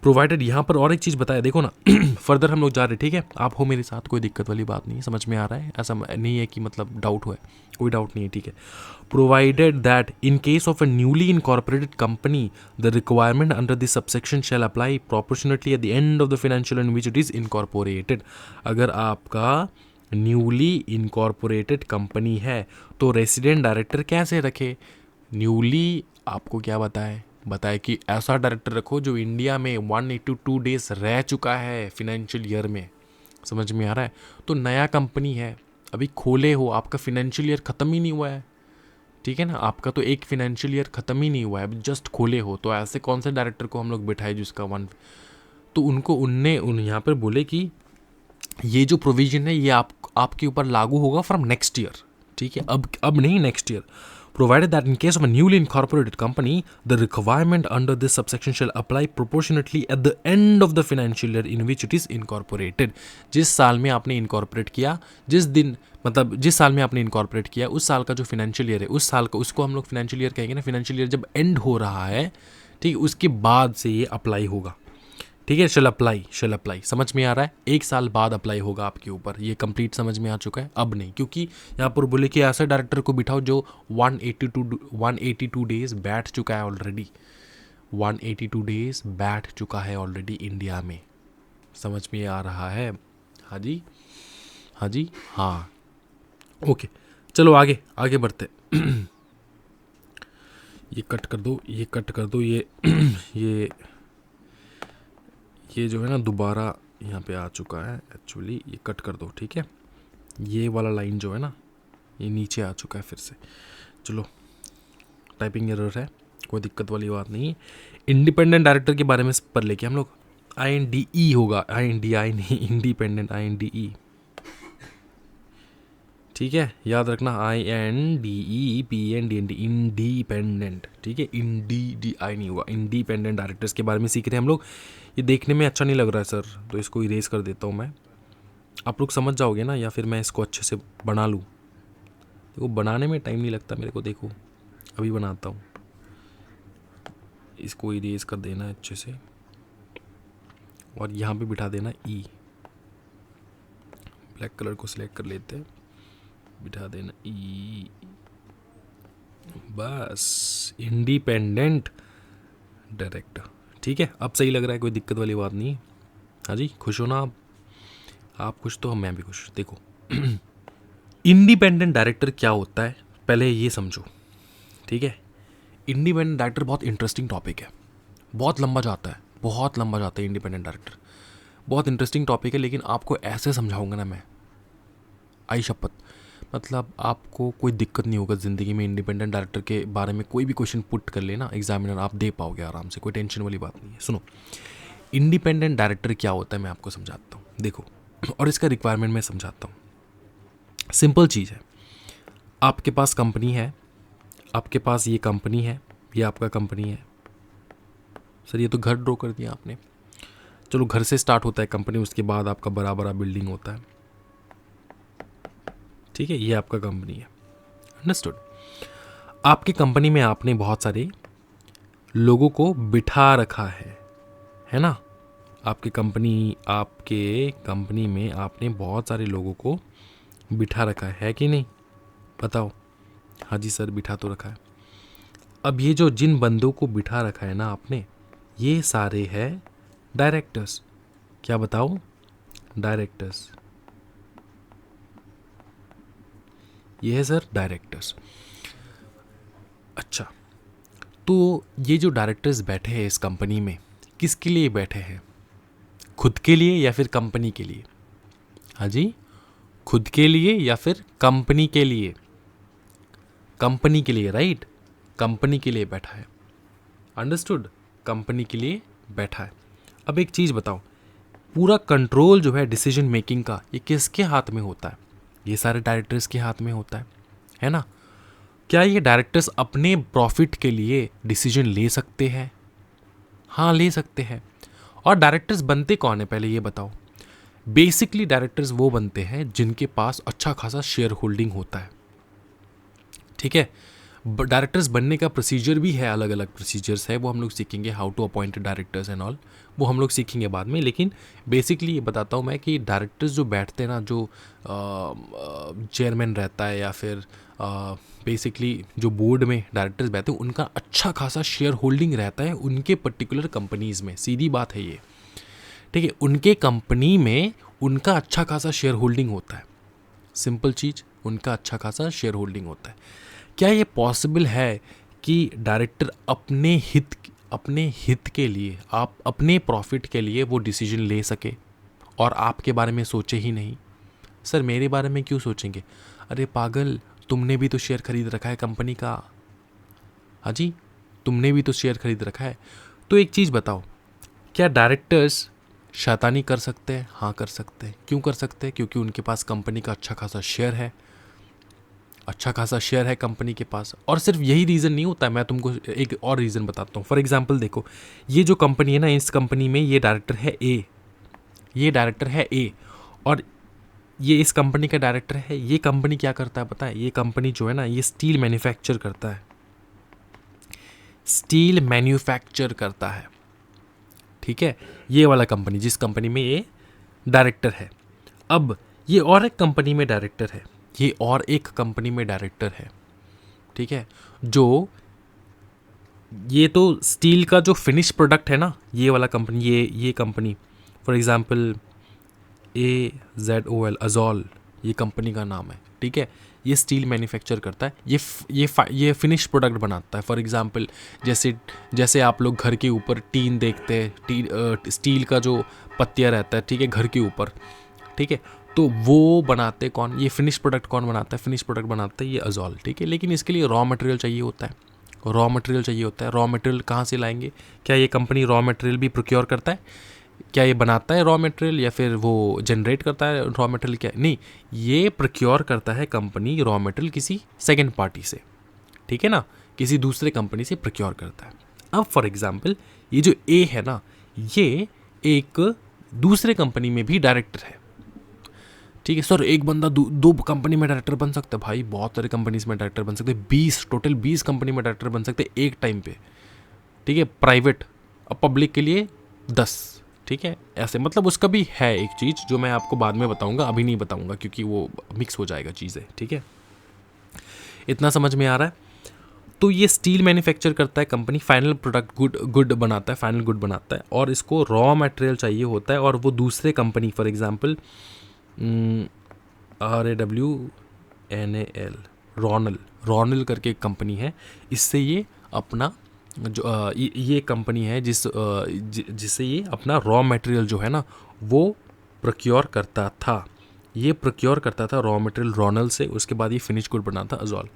प्रोवाइडेड, यहाँ पर और एक चीज़ बताया, देखो ना फर्दर हम लोग जा रहे हैं। ठीक है, आप हो मेरे साथ, कोई दिक्कत वाली बात नहीं है, समझ में आ रहा है? ऐसा नहीं है कि मतलब डाउट हुआ है, कोई डाउट नहीं है। ठीक है, provided that in case of a newly incorporated company the requirement under this subsection shall apply proportionately at the end of the financial in which it is incorporated. अगर आपका न्यूली इनकॉर्पोरेटेड कंपनी है तो रेसिडेंट डायरेक्टर कैसे रखे? न्यूली आपको क्या बताए कि ऐसा डायरेक्टर रखो जो इंडिया में 182 डेज रह चुका है फिनेंशियल ईयर में। समझ में आ रहा है? तो नया कंपनी है, अभी खोले हो, आपका फिनेंशियल ईयर ख़त्म ही नहीं हुआ है। ठीक है ना? आपका तो एक फिनेंशियल ईयर ख़त्म ही नहीं हुआ है, अभी जस्ट खोले हो, तो ऐसे कौन से डायरेक्टर को हम लोग बिठाए जिसका तो उनने यहाँ पर बोले कि ये जो प्रोविजन है ये आपके ऊपर लागू होगा फ्रॉम नेक्स्ट ईयर, ठीक है, अब नहीं, next year. Provided that in case of a newly incorporated company, the requirement under this subsection shall apply proportionately at the end of the financial year in which it is incorporated. जिस साल में आपने इनकॉर्पोरेट किया, जिस साल में आपने इनकॉर्पोरेट किया, उस साल का जो फाइनेंशियल ईयर है, उस साल का, उसको हम लोग फाइनेंशियल ईयर कहेंगे ना. फाइनेंशियल ईयर जब एंड हो रहा है, ठीक है, उसके बाद से ये अप्लाई होगा, ठीक है. शेल अप्लाई समझ में आ रहा है. एक साल बाद अप्लाई होगा आपके ऊपर. ये कंप्लीट समझ में आ चुका है. अब नहीं, क्योंकि यहाँ पर बोले कि ऐसे डायरेक्टर को बिठाओ जो 182 डेज बैठ चुका है ऑलरेडी. 182 डेज बैठ चुका है ऑलरेडी इंडिया में. समझ में आ रहा है? हाँ जी हाँ. ओके, चलो आगे बढ़ते. ये कट कर दो. ये जो है ना दोबारा यहाँ पे आ चुका है एक्चुअली. ये कट कर दो, ठीक है. ये वाला लाइन जो है ना, ये नीचे आ चुका है फिर से. चलो, टाइपिंग एरर है, कोई दिक्कत वाली बात नहीं है. इंडिपेंडेंट डायरेक्टर के बारे में पढ़ लेके हम लोग. INDE होगा, INDI नहीं, इंडिपेंडेंट, INDE, ठीक है. याद रखना, INDEPENDENT, इंडिपेंडेंट, ठीक है. INDI नहीं हुआ. इंडिपेंडेंट डायरेक्टर्स के बारे में सीख रहे हैं हम लोग. ये देखने में अच्छा नहीं लग रहा है सर, तो इसको इरेज कर देता हूँ मैं. आप लोग समझ जाओगे ना, या फिर मैं इसको अच्छे से बना लूँ. देखो, बनाने में टाइम नहीं लगता मेरे को. देखो, अभी बनाता हूँ. इसको इरेज कर देना है अच्छे से, और यहाँ पे बिठा देना E. ब्लैक कलर को सिलेक्ट कर लेते हैं, बिठा देना E. बस, इंडिपेंडेंट डायरेक्टर, ठीक है. अब सही लग रहा है, कोई दिक्कत वाली बात नहीं है. हाँ जी, खुश हो ना आप खुश तो मैं भी खुश. देखो, इंडिपेंडेंट डायरेक्टर क्या होता है पहले ये समझो, ठीक है. इंडिपेंडेंट डायरेक्टर बहुत इंटरेस्टिंग टॉपिक है. बहुत लंबा जाता है इंडिपेंडेंट डायरेक्टर. बहुत इंटरेस्टिंग टॉपिक है, लेकिन आपको ऐसे समझाऊंगा ना मैं, आई शपथ, मतलब आपको कोई दिक्कत नहीं होगा ज़िंदगी में. इंडिपेंडेंट डायरेक्टर के बारे में कोई भी क्वेश्चन पुट कर लेना एग्जामिनर, आप दे पाओगे आराम से, कोई टेंशन वाली बात नहीं है. सुनो, इंडिपेंडेंट डायरेक्टर क्या होता है मैं आपको समझाता हूँ. देखो, और इसका रिक्वायरमेंट मैं समझाता हूँ. सिंपल चीज़ है. आपके पास कंपनी है, आपके पास ये कंपनी है, ये आपका कंपनी है. सर, ये तो घर ड्रॉ कर दिया आपने. चलो, घर से स्टार्ट होता है कंपनी, उसके बाद आपका बड़ा बड़ा बिल्डिंग होता है, ठीक है. ये आपका कंपनी है, अंडरस्टूड. आपकी कंपनी में आपने बहुत सारे लोगों को बिठा रखा है ना. आपके कंपनी में आपने बहुत सारे लोगों को बिठा रखा है कि नहीं, बताओ. हाँ जी सर, बिठा तो रखा है. अब ये जो जिन बंदों को बिठा रखा है ना आपने, ये सारे हैं डायरेक्टर्स. क्या बताओ? डायरेक्टर्स. ये है सर डायरेक्टर्स. अच्छा, तो ये जो डायरेक्टर्स बैठे हैं इस कंपनी में, किसके लिए बैठे हैं? खुद के लिए या फिर कंपनी के लिए? हाँ जी, खुद के लिए या फिर कंपनी के लिए? कंपनी के लिए, राइट. कंपनी के लिए बैठा है, अंडरस्टूड. कंपनी के लिए बैठा है. अब एक चीज़ बताओ, पूरा कंट्रोल जो है डिसीजन मेकिंग का, ये किसके हाथ में होता है? ये सारे डायरेक्टर्स के हाथ में होता है ना. क्या ये डायरेक्टर्स अपने प्रॉफिट के लिए डिसीजन ले सकते हैं? हाँ, ले सकते हैं. और डायरेक्टर्स बनते कौन है पहले ये बताओ. बेसिकली डायरेक्टर्स वो बनते हैं जिनके पास अच्छा खासा शेयर होल्डिंग होता है, ठीक है. डायरेक्टर्स बनने का प्रोसीजर भी है, अलग अलग प्रोसीजर्स है, वो हम लोग सीखेंगे. How to appoint directors and all, वो हम लोग सीखेंगे बाद में. लेकिन बेसिकली ये बताता हूँ मैं कि डायरेक्टर्स जो बैठते हैं ना, जो चेयरमैन रहता है या फिर बेसिकली जो बोर्ड में डायरेक्टर्स बैठते हैं, उनका अच्छा खासा शेयर होल्डिंग रहता है उनके पर्टिकुलर कंपनीज़ में. सीधी बात है ये, ठीक है. उनके कंपनी में उनका अच्छा खासा शेयर होल्डिंग होता है. सिंपल चीज़, उनका अच्छा खासा शेयर होल्डिंग होता है. क्या ये पॉसिबल है कि डायरेक्टर अपने हित के लिए, आप अपने प्रॉफिट के लिए वो डिसीजन ले सके और आपके बारे में सोचे ही नहीं? सर, मेरे बारे में क्यों सोचेंगे? अरे पागल, तुमने भी तो शेयर खरीद रखा है कंपनी का. हाँ जी, तुमने भी तो शेयर खरीद रखा है. तो एक चीज़ बताओ, क्या डायरेक्टर्स शैतानी कर सकते हैं? हाँ कर सकते हैं। क्यों कर सकते हैं? क्योंकि उनके पास कंपनी का अच्छा खासा शेयर है, अच्छा खासा शेयर है कंपनी के पास। और सिर्फ यही रीज़न नहीं होता है, मैं तुमको एक और रीज़न बताता हूँ। फॉर एग्जांपल देखो, ये जो कंपनी है ना, इस कंपनी में ये डायरेक्टर है ए, ये डायरेक्टर है ए, और ये इस कंपनी का डायरेक्टर है। ये कंपनी क्या करता है पता है? ये कंपनी जो है ना, ये स्टील मैन्युफैक्चर करता है, स्टील मैन्युफैक्चर करता है, ठीक है। ये वाला कंपनी, जिस कंपनी में ये डायरेक्टर है। अब ये और एक कंपनी में डायरेक्टर है, ये और एक कंपनी में डायरेक्टर है, ठीक है। जो ये तो स्टील का जो फिनिश प्रोडक्ट है ना, ये वाला कंपनी, ये कंपनी फॉर एग्जांपल AZOL, अजोल, ये कंपनी का नाम है, ठीक है। ये स्टील मैन्युफैक्चर करता है, ये फिनिश प्रोडक्ट बनाता है। फॉर एग्जांपल जैसे आप लोग घर के ऊपर टीन देखते हैं, स्टील का जो पत्तियाँ रहता है, ठीक है, घर के ऊपर, ठीक है। तो वो बनाते कौन? ये फिनिश प्रोडक्ट कौन बनाता है? फिनिश प्रोडक्ट बनाता है ये अजोल, ठीक है। लेकिन इसके लिए रॉ मटेरियल चाहिए होता है, रॉ मटेरियल चाहिए होता है। रॉ मटेरियल कहाँ से लाएंगे? क्या ये कंपनी रॉ मटेरियल भी प्रोक्योर करता है? क्या ये बनाता है रॉ मटेरियल, या फिर वो जनरेट करता है रॉ मटेरियल? क्या नहीं, ये प्रोक्योर करता है कंपनी रॉ मटेरियल किसी सेकेंड पार्टी से, ठीक है ना, किसी दूसरे कंपनी से प्रोक्योर करता है। अब फॉर एग्जांपल ये जो ए है ना, ये एक दूसरे कंपनी में भी डायरेक्टर है, ठीक है। सर एक बंदा दो कंपनी में डायरेक्टर बन सकता है? भाई बहुत सारे कंपनीज में डायरेक्टर बन सकते हैं, 20 टोटल 20 कंपनी में डायरेक्टर बन सकते हैं एक टाइम पे, ठीक है। प्राइवेट, अब पब्लिक के लिए 10, ठीक है। ऐसे मतलब उसका भी है एक चीज़ जो मैं आपको बाद में बताऊंगा, अभी नहीं बताऊंगा क्योंकि वो मिक्स हो जाएगा चीज़ें, ठीक है। इतना समझ में आ रहा है? तो ये स्टील मैन्युफैक्चर करता है कंपनी, फाइनल प्रोडक्ट गुड बनाता है, फाइनल गुड बनाता है, और इसको रॉ मटेरियल चाहिए होता है। और वो दूसरे कंपनी फॉर एग्जांपल RAWNAL, रॉनल करके एक कंपनी है, इससे ये अपना जो ये कंपनी है जिससे ये अपना रॉ मटेरियल जो है ना वो प्रोक्योर करता था। ये प्रोक्योर करता था रॉ मटेरियल रॉनल से, उसके बाद ये फिनिश गुड बनाता अजोल।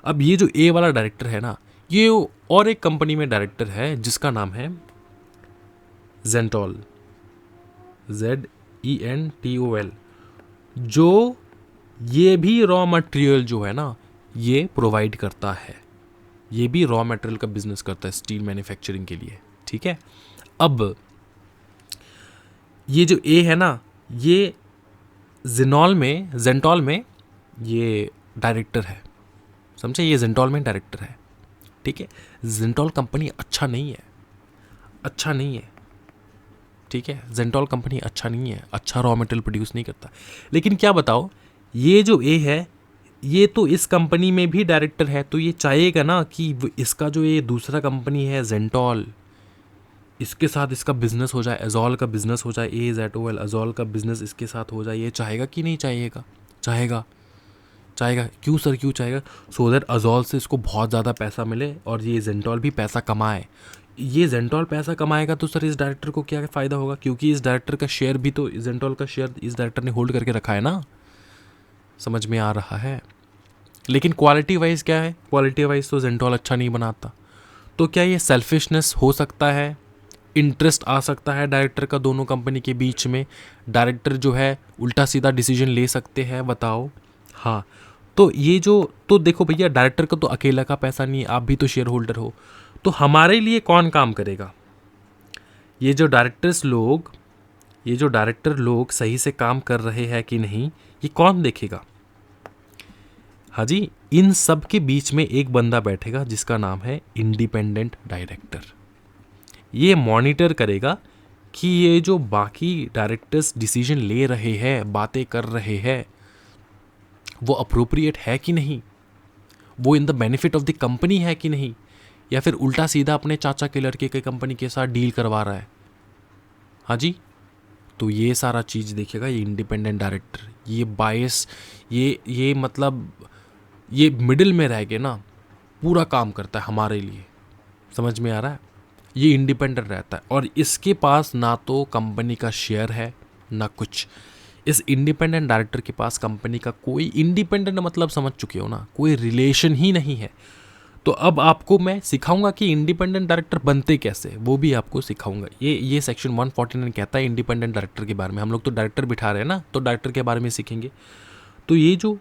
अब ये जो ए वाला डायरेक्टर है ना, ये और एक कंपनी में डायरेक्टर है जिसका नाम है जेंटोल, ZENTOL, जो ये भी रॉ मटेरियल जो है ना ये प्रोवाइड करता है, ये भी रॉ मटेरियल का बिजनेस करता है स्टील मैन्युफैक्चरिंग के लिए, ठीक है। अब ये जो ए है ना, ये जेंटोल में ये डायरेक्टर है, समझे? ये जेंटोल में डायरेक्टर है, ठीक है। जेंटोल कंपनी अच्छा नहीं है, अच्छा नहीं है, ठीक है। जेंटोल कंपनी अच्छा नहीं है, अच्छा रॉ मटेरियल प्रोड्यूस नहीं करता। लेकिन क्या बताओ, ये जो ए है ये तो इस कंपनी में भी डायरेक्टर है, तो ये चाहेगा ना कि इसका जो ये दूसरा कंपनी है जेंटोल, इसके साथ इसका बिजनेस हो जाए, अजोल का बिजनेस हो जाए, AZOL अजोल का बिजनेस इसके साथ हो जाए। ये चाहेगा कि नहीं चाहेगा? चाहेगा, चाहेगा। क्यों सर, क्यों चाहेगा? सो दैट अजोल से इसको बहुत ज़्यादा पैसा मिले और ये जेंटोल भी पैसा कमाए। ये जेंटोल पैसा कमाएगा तो सर इस डायरेक्टर को क्या फ़ायदा होगा? क्योंकि इस डायरेक्टर का शेयर भी तो, जेंटोल का शेयर इस डायरेक्टर ने होल्ड करके रखा है ना। समझ में आ रहा है? लेकिन क्वालिटी वाइज क्या है? क्वालिटी वाइज तो जेंटोल अच्छा नहीं बनाता। तो क्या ये सेल्फिशनेस हो सकता है? इंटरेस्ट आ सकता है डायरेक्टर का दोनों कंपनी के बीच में? डायरेक्टर जो है उल्टा सीधा डिसीजन ले सकते हैं? बताओ। हाँ, तो ये जो, तो देखो भैया, डायरेक्टर का तो अकेला का पैसा नहीं है, आप भी तो शेयर होल्डर हो। तो हमारे लिए कौन काम करेगा? ये जो डायरेक्टर लोग सही से काम कर रहे हैं कि नहीं, ये कौन देखेगा? हाँ जी, इन सब के बीच में एक बंदा बैठेगा जिसका नाम है इंडिपेंडेंट डायरेक्टर। ये मॉनिटर करेगा कि ये जो बाकी डायरेक्टर्स डिसीजन ले रहे हैं, बातें कर रहे हैं, वो अप्रोप्रिएट है कि नहीं, वो in the benefit of the company है कि नहीं, या फिर उल्टा सीधा अपने चाचा के लड़के के कंपनी के साथ डील करवा रहा है। हाँ जी, तो ये सारा चीज़ देखेगा ये इंडिपेंडेंट डायरेक्टर। ये बायस, ये मतलब ये मिडिल में रह के ना पूरा काम करता है हमारे लिए। समझ में आ रहा है? ये इंडिपेंडेंट रहता है और इसके पास ना तो कंपनी का शेयर है ना कुछ। इस इंडिपेंडेंट डायरेक्टर के पास कंपनी का कोई, इंडिपेंडेंट मतलब समझ चुके हो ना, कोई रिलेशन ही नहीं है। तो अब आपको मैं सिखाऊंगा कि इंडिपेंडेंट डायरेक्टर बनते कैसे, वो भी आपको सिखाऊंगा। ये सेक्शन 149 कहता है इंडिपेंडेंट डायरेक्टर के बारे में। हम लोग तो डायरेक्टर बिठा रहे हैं ना, तो डायरेक्टर के बारे में सीखेंगे। तो ये जो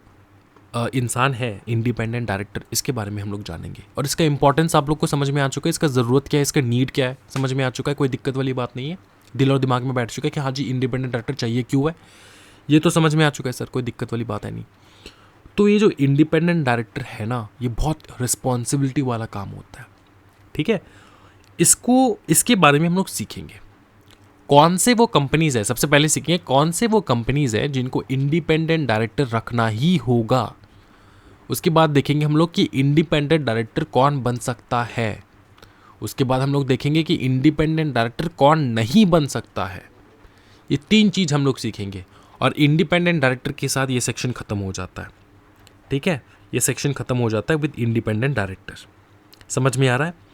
इंसान है इंडिपेंडेंट डायरेक्टर, इसके बारे में हम लोग जानेंगे और इसका इंपॉर्टेंस आप लोग को समझ में आ चुका है, इसका ज़रूरत क्या है, इसका नीड क्या है, समझ में आ चुका है। कोई दिक्कत वाली बात नहीं है, दिल और दिमाग में बैठ चुका है कि हाँ जी इंडिपेंडेंट डायरेक्टर चाहिए क्यों है, ये तो समझ में आ चुका है सर, कोई दिक्कत वाली बात है नहीं। तो ये जो इंडिपेंडेंट डायरेक्टर है ना, ये बहुत रिस्पॉन्सिबिलिटी वाला काम होता है, ठीक है। इसके बारे में हम लोग सीखेंगे। कौन से वो कंपनीज है, सबसे पहले सीखेंगे कौन से वो कंपनीज है जिनको इंडिपेंडेंट डायरेक्टर रखना ही होगा। उसके बाद देखेंगे हम लोग कि इंडिपेंडेंट डायरेक्टर कौन बन सकता है। उसके बाद हम लोग देखेंगे कि इंडिपेंडेंट डायरेक्टर कौन नहीं बन सकता है। ये 3 चीज़ हम लोग सीखेंगे और इंडिपेंडेंट डायरेक्टर के साथ ये सेक्शन ख़त्म हो जाता है, ठीक है। ये सेक्शन ख़त्म हो जाता है विद इंडिपेंडेंट डायरेक्टर। समझ में आ रहा है?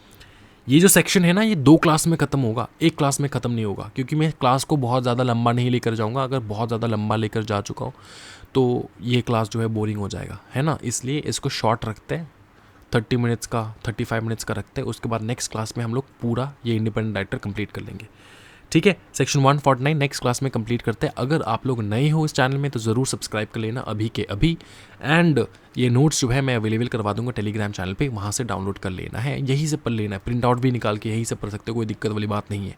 ये जो सेक्शन है ना, ये 2 क्लास में ख़त्म होगा, एक क्लास में ख़त्म नहीं होगा, क्योंकि मैं क्लास को बहुत ज़्यादा लंबा नहीं लेकर जाऊँगा। अगर बहुत ज़्यादा लंबा लेकर जा चुका हूँ तो ये क्लास जो है बोरिंग हो जाएगा, है ना। इसलिए इसको शॉर्ट रखते हैं, 30 मिनट्स का 35 मिनट्स का रखते हैं। उसके बाद नेक्स्ट क्लास में हम लोग पूरा ये इंडिपेंडेंट डायरेक्टर कंप्लीट कर लेंगे, ठीक है। सेक्शन 149 नेक्स्ट क्लास में कंप्लीट करते हैं। अगर आप लोग नए हो इस चैनल में तो ज़रूर सब्सक्राइब कर लेना अभी के अभी। एंड ये नोट्स जो है मैं अवेलेबल करवा दूंगा टेलीग्राम चैनल पे, वहाँ से डाउनलोड कर लेना है, यहीं से पढ़ लेना है, प्रिंट आउट भी निकाल के यहीं से पढ़ सकते हो, कोई दिक्कत वाली बात नहीं है।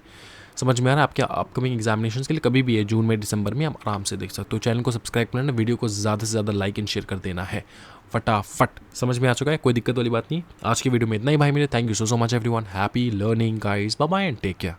समझ में आ रहा है? आपके अपकमिंग एग्जामिनेशन के लिए कभी भी है, जून में दिसंबर में, आप आराम से देख सकते हो। चैनल को सब्सक्राइब कर लेना, वीडियो को ज़्यादा से ज़्यादा लाइक एंड शेयर कर देना है फटाफट। समझ में आ चुका है, कोई दिक्कत वाली बात नहीं। आज की वीडियो में इतना ही भाई मेरे। Thank you so much everyone. Happy learning guys, bye bye and take care.